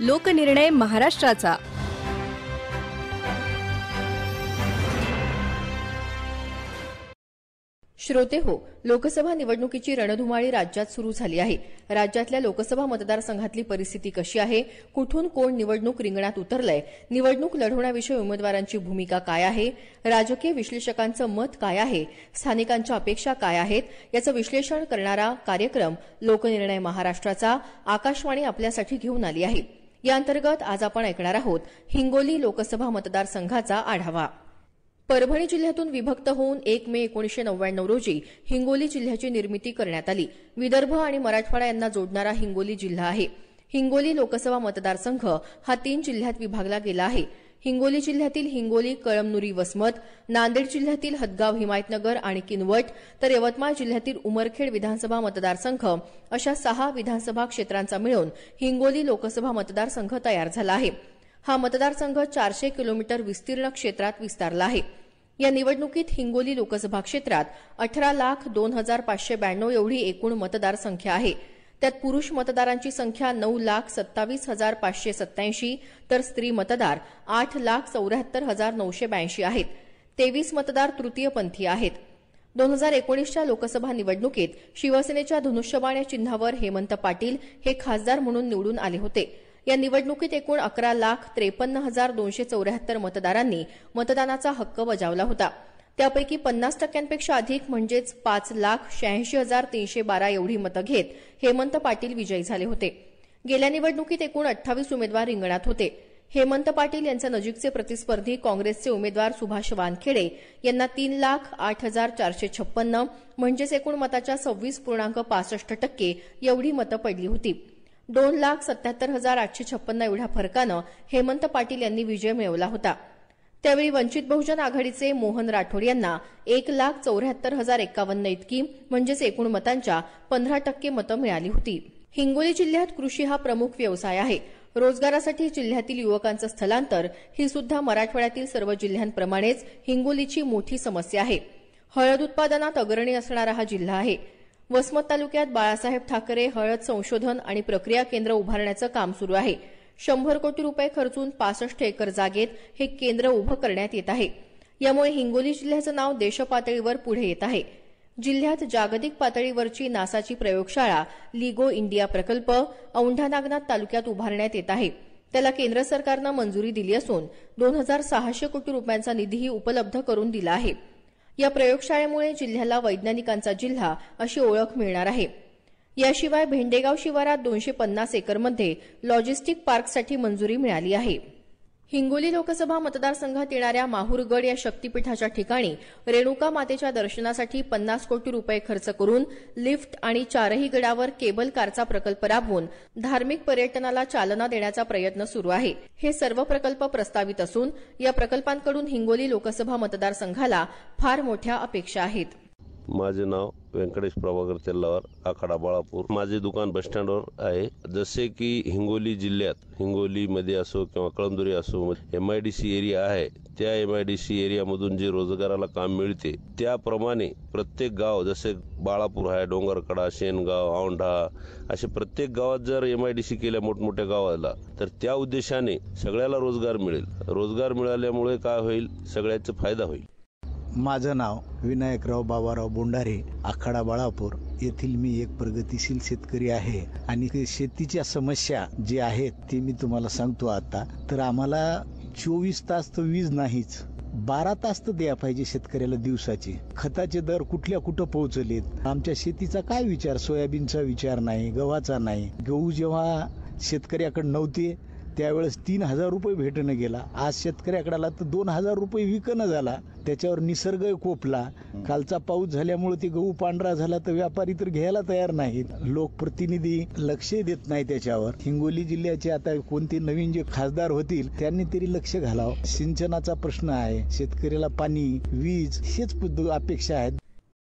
लोकनिर्णय महाराष्ट्राचा. श्रोते हो, लोकसभा निवडणुकीची रणधुमाळी राज्यात सुरू झाली आहे. राज्यातल्या लोकसभा मतदारसंघातली परिस्थिती कशी आहे, कुठून कोण निवडणूक रिंगणात उतरलंय, निवडणूक लढवण्याविषयी उमेदवारांची भूमिका काय आहे, राजकीय विश्लेषकांचं मत काय आहे, स्थानिकांच्या अपेक्षा काय आहेत, याचं विश्लेषण करणारा कार्यक्रम लोकनिर्णय महाराष्ट्राचा आकाशवाणी आपल्यासाठी घेऊन आली आहे. या अंतर्गत आज आपण ऐकणार आहोत हिंगोली लोकसभा मतदारसंघाचा आढावा. परभणी जिल्ह्यातून विभक्त होऊन 1 मे 1999 रोजी हिंगोली जिल्ह्याची निर्मिती करण्यात आली. विदर्भ आणि मराठवाडा यांना जोडणारा हिंगोली जिल्हा आहे. हिंगोली लोकसभा मतदारसंघ हा 3 जिल्ह्यात विभागला गेला आहे. हिंगोली जिल्ह्यातील हिंगोली, कळमनुरी, वसमत, नांदेड जिल्ह्यातील हदगाव, हिमायतनगर आणि किनवट, तर यवतमाळ जिल्ह्यातील उमरखेड विधानसभा मतदारसंघ अशा 6 विधानसभा क्षेत्रांचा मिळून हिंगोली लोकसभा मतदारसंघ तयार झाला आहे. हा मतदारसंघ 400 किलोमीटर विस्तीर्ण क्षेत्रात विस्तारला आहे. या निवडणुकीत हिंगोली लोकसभा क्षेत्रात 18,02,592 एवढी एकूण मतदार संख्या आहे. त्यात पुरुष मतदारांची संख्या 9,27,587 तर स्त्री मतदार 8,74,982 आहेत. 23 मतदार तृतीयपंथी आहेत. 2019च्या लोकसभा निवडणुकीत शिवसेनेच्या धनुष्यबाण या चिन्हावर हेमंत पाटील हे खासदार म्हणून निवडून आले होते. या निवडणुकीत एकूण 11,53,274 मतदारांनी मतदानाचा हक्क बजावला होता. त्यापैकी 50% अधिक म्हणजेच 5,86,312 एवढी मतं घेत हेमंत पाटील विजयी झाले होते. गेल्या निवडणुकीत एकूण 28 उमेदवार रिंगणात होते. हेमंत पाटील यांचे नजीकचे प्रतिस्पर्धी काँग्रेसचे उमेदवार सुभाष वानखेडे यांना 3,08,456 म्हणजेच एकूण मताच्या 26.65% एवढी मतं पडली होती. 2,77,856 एवढ्या फरकानं हेमंत पाटील यांनी विजय मिळवला होता. त्यावेळी वंचित बहुजन आघाडीचे मोहन राठोड यांना 1,74,051 इतकी म्हणजेच एकूण मतांच्या 15% मतं मिळाली होती. हिंगोली जिल्ह्यात कृषी हा प्रमुख व्यवसाय आहे. रोजगारासाठी जिल्ह्यातील युवकांचं स्थलांतर ही सुद्धा मराठवाड्यातील सर्व जिल्ह्यांप्रमाणेच हिंगोलीची मोठी समस्या आहे. हळद उत्पादनात अग्रणी असणारा हा जिल्हा आहे. वसमत तालुक्यात बाळासाहेब ठाकरे हळद संशोधन आणि प्रक्रिया केंद्र उभारण्याचं काम सुरू आहे. 100 कोटी रुपये खर्चून 65 एकर जागेत हे केंद्र उभं करण्यात येत आहे. यामुळे हिंगोली जिल्ह्याचं नाव देशपातळीवर पुढे येत आहे. जिल्ह्यात जागतिक पातळीवरची नासाची प्रयोगशाळा लिगो इंडिया प्रकल्प औंढा नागनाथ तालुक्यात उभारण्यात येत आहे. त्याला केंद्र सरकारनं मंजुरी दिली असून 2,600 कोटी रुपयांचा निधीही उपलब्ध करून दिला आहे. या प्रयोगशाळेमुळे जिल्ह्याला वैज्ञानिकांचा जिल्हा अशी ओळख मिळणार आहे. याशिवाय भेंडेगाव शिवारात 250 एकरमध्ये लॉजिस्टिक पार्कसाठी मंजुरी मिळाली आहे. हिंगोली लोकसभा मतदारसंघात येणाऱ्या माहूरगड या शक्तीपीठाच्या ठिकाणी रेणुका मातेच्या दर्शनासाठी 50 कोटी रुपये खर्च करून लिफ्ट आणि 4ही गडावर केबल कारचा प्रकल्प राबवून धार्मिक पर्यटनाला चालना देण्याचा प्रयत्न सुरू आहे. हे सर्व प्रकल्प प्रस्तावित असून या प्रकल्पांकडून हिंगोली लोकसभा मतदारसंघाला फार मोठ्या अपेक्षा आहेत. माझे नाव व्यंकटेश प्रभाकर तेल्लावर, आखाडा बाळापूर. माझे दुकान बस स्टँडवर आहे. जसे की हिंगोली जिल्ह्यात हिंगोलीमध्ये असो किंवा कळमनुरी असो MIDC एरिया आहे. त्या MIDC एरियामधून जे रोजगाराला काम मिळते त्याप्रमाणे प्रत्येक गाव जसे बाळापूर आहे, डोंगरकडा, शेनगाव, औंढा असे प्रत्येक गावात जर MIDC केल्या मोठमोठ्या गावाला तर त्या उद्देशाने सगळ्याला रोजगार मिळेल. रोजगार मिळाल्यामुळे काय होईल, सगळ्याचा फायदा होईल. माझं नाव विनायकराव बाबाराव बोंडारे, आखाडा बाळापूर येथील मी एक प्रगतिशील शेतकरी आहे. आणि शेतीच्या समस्या जे आहेत ते मी तुम्हाला सांगतो. आता तर आम्हाला 24 तास तर वीज नाहीच, 12 तास तर द्या पाहिजे शेतकऱ्याला दिवसाचे. खताचे दर कुठं पोहोचलेत. आमच्या शेतीचा काय विचार, सोयाबीनचा विचार नाही, गव्हाचा नाही. गहू जेव्हा शेतकऱ्याकडे नव्हते त्यावेळेस 3,000 रुपये भेटणं गेला. आज शेतकऱ्याकडे तर 2,000 रुपये विकणं झाला. त्याच्यावर निसर्ग कोपला. कालचा पाऊस झाल्यामुळे ते गहू पांढरा झाला तर व्यापारी तर घ्यायला तयार नाहीत. लोकप्रतिनिधी लक्ष देत नाही त्याच्यावर. हिंगोली जिल्ह्याचे आता कोणते नवीन जे खासदार होतील त्यांनी तरी लक्ष घालावं. सिंचनाचा प्रश्न आहे, शेतकऱ्याला पाणी, वीज हेच अपेक्षा आहेत.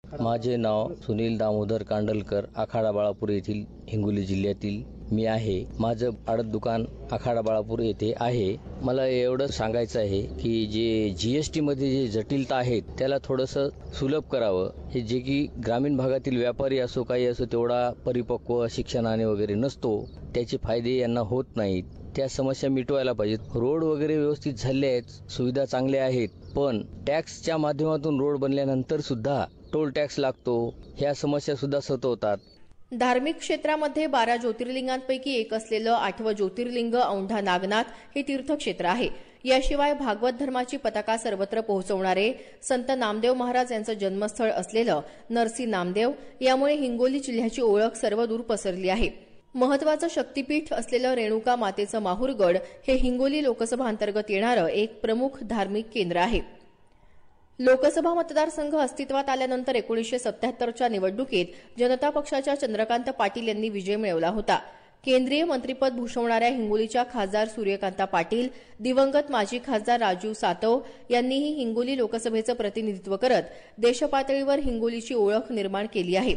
माझे नाव सुनील दामोदर कांडलकर, आखाडा बाळापूर येथील हिंगोली जिल्ह्यातील मी आहे. माझं आडत दुकान आखाडा बाळापूर येथे आहे. मला एवढं सांगायचं आहे की जे GST मध्ये जे जटिलता आहेत त्याला थोडंसं सुलभ करावं. हे जे की ग्रामीण भागातील व्यापारी असो काही असो तेवढा परिपक्व शिक्षणाने वगैरे नसतो, त्याचे फायदे यांना होत नाहीत. त्या समस्या मिटवायला पाहिजेत. रोड वगैरे व्यवस्थित झाले आहेत, सुविधा चांगल्या आहेत, पण टॅक्सच्या माध्यमातून रोड बनल्यानंतर सुद्धा टोल टॅक्स लागतो. ह्या समस्या सुद्धा सतवतात. धार्मिक क्षेत्रामध्ये 12 ज्योतिर्लिंगांपैकी एक असलेलं 8वं ज्योतिर्लिंग औंढा नागनाथ हे तीर्थक्षेत्र आहे. याशिवाय भागवत धर्माची पताका सर्वत्र पोहोचवणारे संत नामदेव महाराज यांचं जन्मस्थळ असलेलं नरसी नामदेव, यामुळे हिंगोली जिल्ह्याची ओळख सर्वदूर पसरली आहे. महत्वाचं शक्तीपीठ असलेलं रेणुका मातेचं माहूरगड हे हिंगोली लोकसभा अंतर्गत येणारं एक प्रमुख धार्मिक केंद्र आहे. लोकसभा मतदारसंघ अस्तित्वात आल्यानंतर 1977च्या निवडणुकीत जनता पक्षाच्या चंद्रकांत पाटील यांनी विजय मिळवला होता. केंद्रीय मंत्रिपद भूषवणाऱ्या हिंगोलीच्या खासदार सूर्यकांता पाटील, दिवंगत माजी खासदार राजीव सातव यांनीही हिंगोली लोकसभेचं प्रतिनिधित्व करत देशपातळीवर हिंगोलीची ओळख निर्माण केली आहे.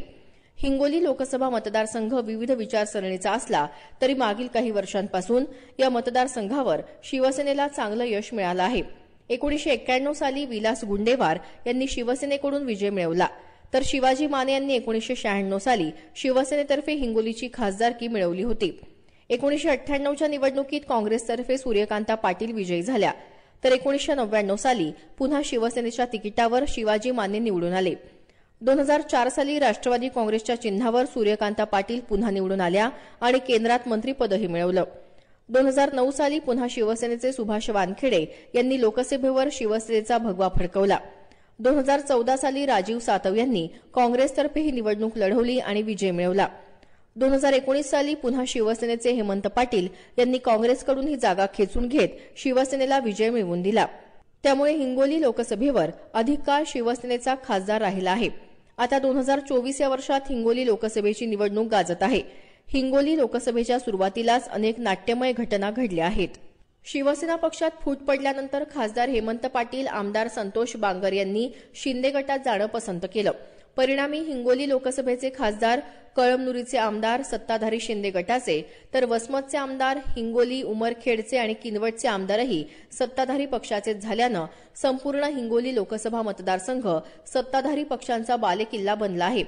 हिंगोली लोकसभा मतदारसंघ विविध विचारसरणीचा असला तरी मागील काही वर्षांपासून या मतदारसंघावर शिवसेनेला चांगलं यश मिळालं आहे. 1991 साली विलास गुंडेवार यांनी शिवसेनेकडून विजय मिळवला, तर शिवाजी माने यांनी 1996 साली शिवसेनेतर्फे हिंगोलीची खासदारकी मिळवली होती. 1998च्या निवडणुकीत काँग्रेसतर्फे सूर्यकांता पाटील विजयी झाल्या, तर 1999 साली पुन्हा शिवसेनेच्या तिकिटावर शिवाजी माने निवडून आले. 2004 साली राष्ट्रवादी काँग्रेसच्या चिन्हावर सूर्यकांता पाटील पुन्हा निवडून आल्या आणि केंद्रात मंत्रिपदही मिळवलं. 2009 साली पुन्हा शिवसेनेचे सुभाष वानखेडे यांनी लोकसभेवर शिवसेनेचा भगवा फडकवला. 2014 साली राजीव सातव यांनी काँग्रेसतर्फे ही निवडणूक लढवली आणि विजय मिळवला. 2019 साली पुन्हा शिवसेनेचे हेमंत पाटील यांनी काँग्रेसकडून ही जागा खेचून घेत शिवसेनेला विजय मिळवून दिला. त्यामुळे हिंगोली लोकसभेवर अधिक काळ शिवसेनेचा खासदार राहिला आहे. आता 2024 या वर्षात हिंगोली लोकसभेची निवडणूक गाजत आहे. हिंगोली लोकसभेच्या सुरुवातीलाच अनेक नाट्यमय घटना घडल्या आहेत. शिवसेना पक्षात फूट पडल्यानंतर खासदार हेमंत पाटील, आमदार संतोष बांगर यांनी शिंदे गटात जाणं पसंत केलं. परिणामी हिंगोली लोकसभेचे खासदार कळमनुरीचे आमदार सत्ताधारी शिंदे गटाचे, तर वसमतचे आमदार, हिंगोली, उमरखेडचे आणि किनवटचे आमदारही सत्ताधारी पक्षाचेच झाल्यानं संपूर्ण हिंगोली लोकसभा मतदारसंघ सत्ताधारी पक्षांचा बालेकिल्ला बनला आहे.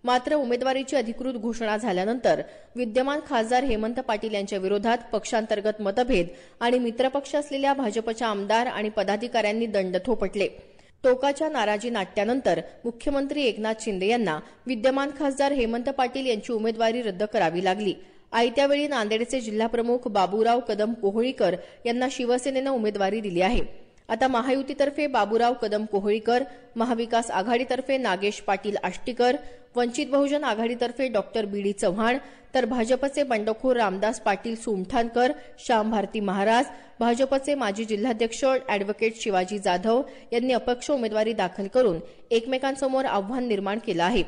मात्र उमेदवारीची अधिकृत घोषणा झाल्यानंतर विद्यमान खासदार हेमंत पाटील यांच्या विरोधात पक्षांतर्गत मतभेद आणि मित्रपक्ष असलेल्या भाजपच्या आमदार आणि पदाधिकाऱ्यांनी दंड थोपटले. टोकाच्या नाराजी नाट्यानंतर मुख्यमंत्री एकनाथ शिंदे यांना विद्यमान खासदार हेमंत पाटील यांची उमेदवारी रद्द करावी लागली. आयत्यावेळी नांदेडचे जिल्हाप्रमुख बाबूराव कदम कोहळीकर यांना शिवसेनेनं उमेदवारी दिली आहे. आता महायुतीतर्फे बाबूराव कदम कोहळीकर, महाविकास आघाडीतर्फे नागेश पाटील आष्टीकर, वंचित बहुजन आघाडीतर्फे डॉक्टर BD चव्हाण, तर भाजपचे बंडखोर रामदास पाटील सुमठाणकर, श्याम भारती महाराज, भाजपचे माजी जिल्हाध्यक्ष अॅडव्होकेट शिवाजी जाधव यांनी अपक्ष उमेदवारी दाखल करून एकमेकांसमोर आव्हान निर्माण केलं आहे.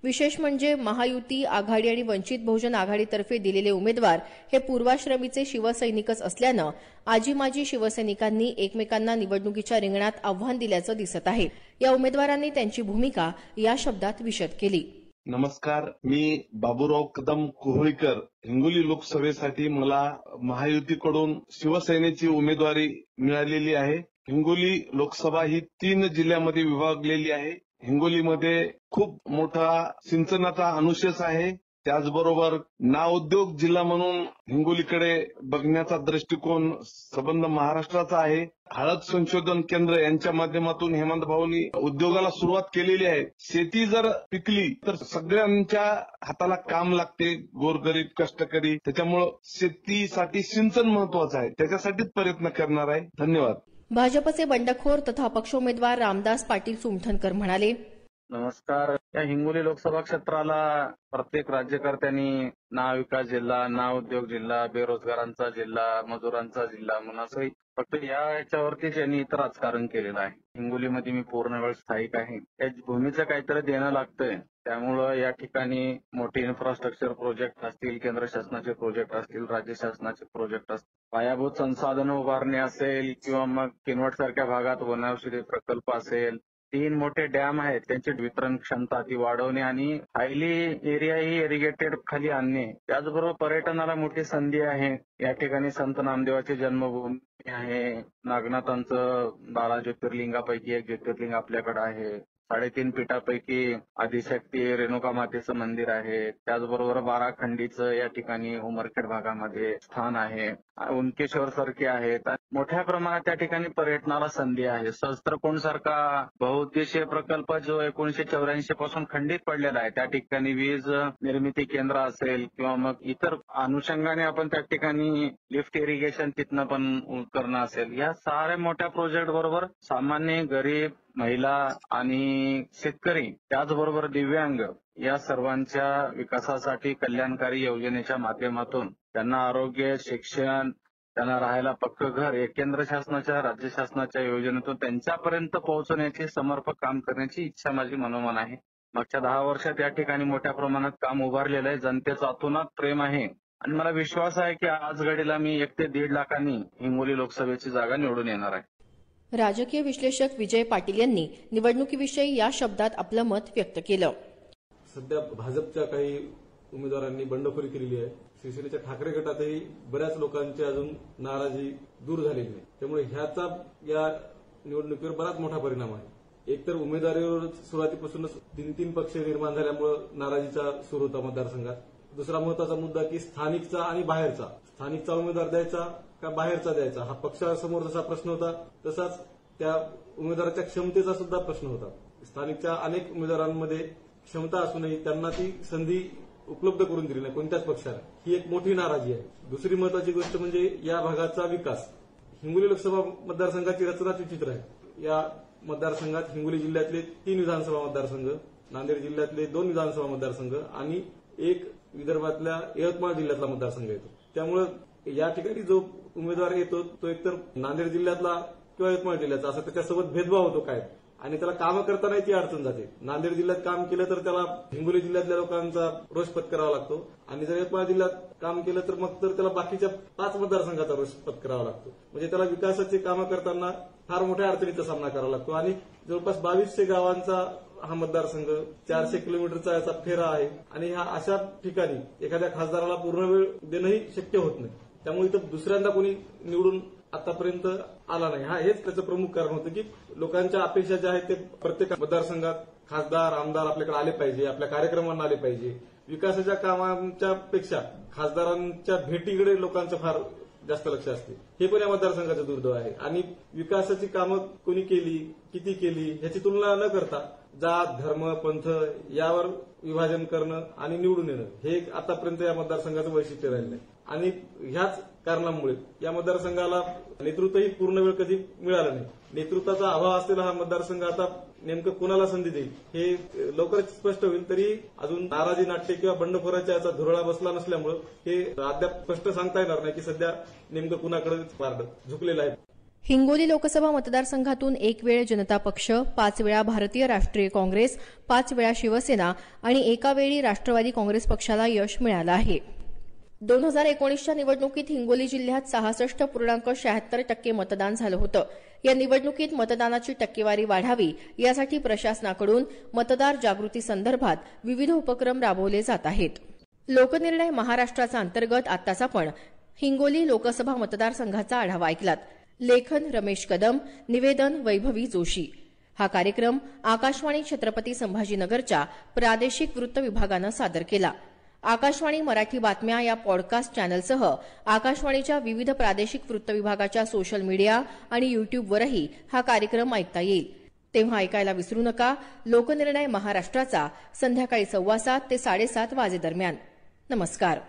विशेष म्हणजे महायुती, आघाडी आणि वंचित बहुजन आघाडीतर्फे दिलेले उमेदवार हे पूर्वाश्रमीचे शिवसैनिकच असल्यानं आजी माजी शिवसैनिकांनी एकमेकांना निवडणुकीच्या रिंगणात आव्हान दिल्याचं दिसत आहे. या उमेदवारांनी त्यांची भूमिका या शब्दात विशद केली. नमस्कार, मी बाबूराव कदम कोहळीकर. हिंगोली लोकसभेसाठी मला महायुतीकडून शिवसेनेची उमेदवारी मिळालेली आहे. हिंगोली लोकसभा ही 3 जिल्ह्यामध्ये विभागलेली आहे. हिंगोलीमध्ये खूप मोठा सिंचनाचा अनुशेष आहे. त्याचबरोबर नावउद्योग जिल्हा म्हणून हिंगोलीकडे बघण्याचा दृष्टिकोन संबंध महाराष्ट्राचा आहे. हळद संशोधन केंद्र यांच्या माध्यमातून हेमंत भाऊंनी उद्योगाला सुरुवात केलेली आहे. शेती जर पिकली तर सगळ्यांच्या हाताला काम लागते, गोरगरीब कष्टकरी. त्याच्यामुळं शेतीसाठी सिंचन महत्वाचं आहे, त्याच्यासाठीच प्रयत्न करणार आहे. धन्यवाद. भाजपचे बंडखोर तथा अपक्ष उमेदवार रामदास पाटील सुमठणकर म्हणाले, नमस्कार. या हिंगोली लोकसभा क्षेत्राला प्रत्येक राज्यकर्त्यांनी महाविकास जिल्हा, उद्योग जिल्हा, बेरोजगारांचा जिल्हा, मजुरांचा जिल्हा म्हणून असं फक्त याच्यावरतीच यांनी इतर राजकारण केलेलं आहे. हिंगोलीमध्ये मी पूर्ण वेळ स्थायिक आहे. या भूमीचं काहीतरी देणं लागतंय. त्यामुळं या ठिकाणी मोठे इन्फ्रास्ट्रक्चर प्रोजेक्ट असतील, केंद्र शासनाचे प्रोजेक्ट असतील, राज्य शासनाचे प्रोजेक्ट असतील, पायाभूत संसाधन उभारणे असेल किंवा मग किनवट सारख्या भागात वनौषधी प्रकल्प असेल, 3 मोठे डॅम आहेत त्यांची वितरण क्षमता ती वाढवणे आणि हायली एरिया ही इरिगेटेड खाली आणणे. त्याचबरोबर पर्यटनाला मोठी संधी आहे. या ठिकाणी संत नामदेवाची जन्मभूमी आहे. नागनाथांचं 12 ज्योतिर्लिंगापैकी एक ज्योतिर्लिंग आपल्याकडे आहे. 3.5 पीठापैकी आदिशक्ती रेणुका मातेचं मंदिर आहे. त्याचबरोबर 12 खंडीचं या ठिकाणी उमरखेड भागामध्ये स्थान आहे. उनकेश्वर सारखे आहेत. मोठ्या प्रमाणात त्या ठिकाणी पर्यटनाला संधी आहे. सहस्त्रकुंड सारखा बहुउद्देशीय प्रकल्प जो 1984 पासून खंडित पडलेला आहे. त्या ठिकाणी वीज निर्मिती केंद्र असेल किंवा मग इतर अनुषंगाने आपण त्या ठिकाणी लिफ्ट इरिगेशन तिथनं पण करणं असेल. या साऱ्या मोठ्या प्रोजेक्ट बरोबर सामान्य गरीब महिला आणि शेतकरी त्याचबरोबर दिव्यांग या सर्वांच्या विकासासाठी कल्याणकारी योजनेच्या माध्यमातून त्यांना आरोग्य, शिक्षण, त्यांना राहायला पक्कं घर हे केंद्र शासनाच्या राज्य शासनाच्या योजनेतून त्यांच्यापर्यंत पोहोचवण्याची समर्पक काम करण्याची इच्छा माझी मनोमन आहे. मागच्या 10 वर्षात या ठिकाणी मोठ्या प्रमाणात काम उभारलेलं आहे. जनतेचं अतोनात प्रेम आहे आणि मला विश्वास आहे की आज घडीला मी 1 ते 1.5 लाखांनी हिंगोली लोकसभेची जागा निवडून येणार आहे. राजकीय विश्लेषक विजय पाटील यांनी निवडणुकीविषयी या शब्दात आपलं मत व्यक्त केलं. सध्या भाजपच्या काही उमेदवारांनी बंडखोरी केलेली आहे. शिवसेनेच्या ठाकरे गटातही बऱ्याच लोकांची अजून नाराजी दूर झालेली आहे. त्यामुळे ह्याचा या निवडणुकीवर बराच मोठा परिणाम आहे. एकतर उमेदवारीवर सुरुवातीपासूनच 3 पक्ष निर्माण झाल्यामुळे नाराजीचा सूर होता मतदारसंघात. दुसरा महत्वाचा मुद्दा की स्थानिकचा आणि बाहेरचा. स्थानिकचा उमेदवार द्यायचा का बाहेरचा द्यायचा हा पक्षासमोर जसा प्रश्न होता तसाच त्या उमेदवाराच्या क्षमतेचा सुद्धा प्रश्न होता. स्थानिकच्या अनेक उमेदवारांमध्ये क्षमता असूनही त्यांना ती संधी उपलब्ध करून दिली नाही कोणत्याच पक्षाला. ही एक मोठी नाराजी आहे. दुसरी महत्वाची गोष्ट म्हणजे या भागाचा विकास. हिंगोली लोकसभा मतदारसंघाची रचना विचित्र आहे. या मतदारसंघात हिंगोली जिल्ह्यातले 3 विधानसभा मतदारसंघ, नांदेड जिल्ह्यातले 2 विधानसभा मतदारसंघ आणि एक विदर्भातल्या यवतमाळ जिल्ह्यातला मतदारसंघ येतो. त्यामुळे या ठिकाणी जो उमेदवार येतो तो एकतर नांदेड जिल्ह्यातला किंवा यवतमाळ जिल्ह्याचा असा त्याच्यासोबत भेदभाव होतो काय आणि त्याला कामं करताना ती अडचण जाते. नांदेड जिल्ह्यात काम केलं तर त्याला हिंगोली जिल्ह्यातल्या लोकांचा रोष पत्करावा लागतो आणि जर यवतमाळ जिल्ह्यात काम केलं तर मग तर त्याला बाकीच्या 5 मतदारसंघाचा रोष पत्करावा लागतो. म्हणजे त्याला विकासाची कामं करताना फार मोठ्या अडचणीचा सामना करावा लागतो आणि जवळपास 2200 गावांचा हा मतदारसंघ, 400 किलोमीटरचा याचा फेरा आहे आणि ह्या अशा ठिकाणी एखाद्या खासदाराला पूर्ण वेळ देणंही शक्य होत नाही. त्यामुळे इथं दुसऱ्यांदा कोणी निवडून आतापर्यंत आला नाही. हेच त्याचं प्रमुख कारण होतं की लोकांच्या अपेक्षा ज्या आहेत ते प्रत्येक मतदारसंघात खासदार, आमदार आपल्याकडे आले पाहिजे, आपल्या कार्यक्रमांना आले पाहिजे. विकासाच्या कामांच्या पेक्षा खासदारांच्या भेटीकडे लोकांचं फार जास्त लक्ष असते. हे पण या मतदारसंघाचं दुर्दैव आहे आणि विकासाची कामं कोणी केली, किती केली ह्याची तुलना न करता जात, धर्म, पंथ यावर विभाजन करणं आणि निवडून येणं हे एक आतापर्यंत या मतदारसंघाचं वैशिष्ट्य राहिलं आहे आणि ह्याच कारणामुळे या मतदारसंघाला नेतृत्वही पूर्ण वेळ कधी मिळालं नाही. नेतृत्वाचा अभाव असलेला हा मतदारसंघ आता नेमकं कुणाला संधी देईल हे लवकरच स्पष्ट होईल. तरी अजून नाराजी नाट्य किंवा बंडखोराच्या याचा धुरळा बसला नसल्यामुळे हे अद्याप स्पष्ट सांगता येणार नाही की सध्या नेमकं कुणाकडे पारडं झुकलेलं आहे. हिंगोली लोकसभा मतदारसंघातून 1 वेळ जनता पक्ष, 5 वेळा भारतीय राष्ट्रीय काँग्रेस, 5 वेळा शिवसेना आणि एका वेळी राष्ट्रवादी काँग्रेस पक्षाला यश मिळालं आहे. 2019च्या निवडणुकीत हिंगोली जिल्ह्यात 66.76% मतदान झालं होतं. या निवडणुकीत मतदानाची टक्केवारी वाढावी यासाठी प्रशासनाकडून मतदार जागृती संदर्भात विविध उपक्रम राबवले जात आहेत. लोकनिर्णय महाराष्ट्राचा अंतर्गत आताच आपण हिंगोली लोकसभा मतदारसंघाचा आढावा ऐकलात. लेखन रमेश कदम, निवेदन वैभवी जोशी. हा कार्यक्रम आकाशवाणी छत्रपती संभाजीनगरच्या प्रादेशिक वृत्त विभागानं सादर केला. आकाशवाणी मराठी बातम्या या पॉडकास्ट चॅनलसह आकाशवाणीच्या विविध प्रादेशिक वृत्त विभागाच्या सोशल मीडिया आणि युट्यूबवरही हा कार्यक्रम ऐकता येईल. तेव्हा ऐकायला विसरू नका. लोकनिर्णय महाराष्ट्राचा संध्याकाळी 7:15 ते 7:30 वाजेदरम्यान. नमस्कार.